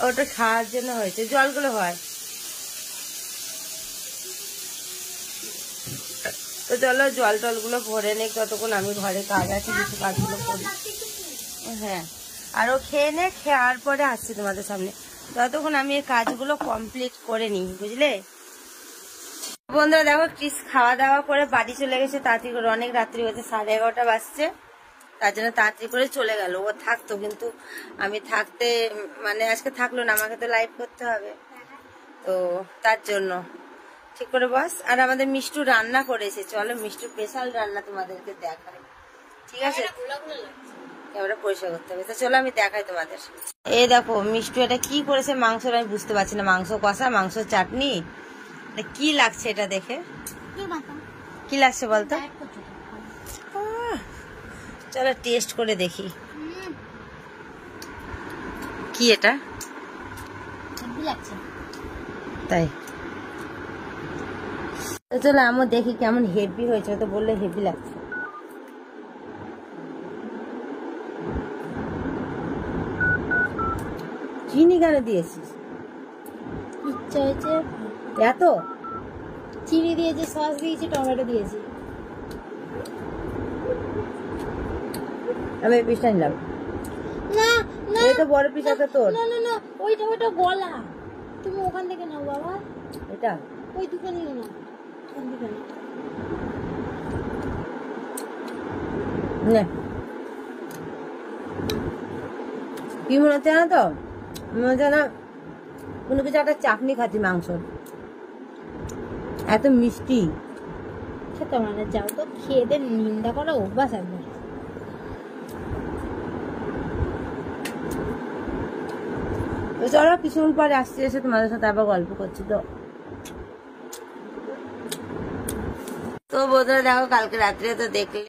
ওটা খাওয়ার জন্য হয়েছে, জলগুলো হয়। তো চলো জল টলগুলো ভরে নেই, ততক্ষণ আমি ঘরে কাজ আছে কিছু কাজগুলো করি। হ্যাঁ, আরও খেয়ে নে, খাওয়ার পরে আসছি তোমাদের সামনে। ততক্ষণ আমি এই কাজগুলো কমপ্লিট করে নিই, বুঝলে বন্ধুরা। দেখো ক্রিস খাওয়া দাওয়া করে বাড়ি চলে গেছে তাড়াতাড়ি করে, অনেক রাত্রি হয়েছে, 11:30 বাজছে। তার জন্য তাড়াতাড়ি করে চলে গেল। ও থাকতো কিন্তু আমি থাকতে মানে আজকে থাকলো না, আমাকে তো লাইভ করতে হবে, তো তার জন্য ঠিক করে বস। আর আমাদের মিষ্টু রান্না করেছে, চলো মিষ্টু স্পেশাল রান্না তোমাদেরকে দেখাই, ঠিক আছে? ক্যামেরা পরিষ্কার করতে হবে, তো চলো আমি দেখাই তোমাদের। এই দেখো মিষ্টু এটা কি করেছে, মাংস আমি বুঝতে পারছি না, মাংস কষা, মাংস চাটনি, কি লাগছে এটা দেখে? কি লাগছে বলতো? চলো টেস্ট করে দেখি কি এটা, তাই চলো আমি দেখি কেমন হেভি হয়েছে। তো বললে হেভি লাগছে। চিনি কেন দিয়েছিস? ইচ্ছা হয়েছে এত চিনি দিয়েছি, সস দিয়েছি, টমেটো দিয়েছি। আমি এই পিসটা নিলাম। না না, এই তো বড় পিস আছে তোর। না না না, ওইটা গলা, তুমি ওখান থেকে নাও বাবা। এটা ওই দোকানে না, কোন দোকানে? না কি মনে হচ্ছে না, তো মনে হচ্ছে না কোনো কিছু একটা চাটনি খাচ্ছি মাংস, এত মিষ্টি খেতে মানে। যাও তো, খেয়ে দে, নিন্দা করা অভ্যাস একবার। তো চলো কিছুক্ষণ পরে আসছি, এসে তোমাদের সাথে আবার গল্প করছি। তো বন্ধুরা দেখো কালকে রাত্রে তো দেখলে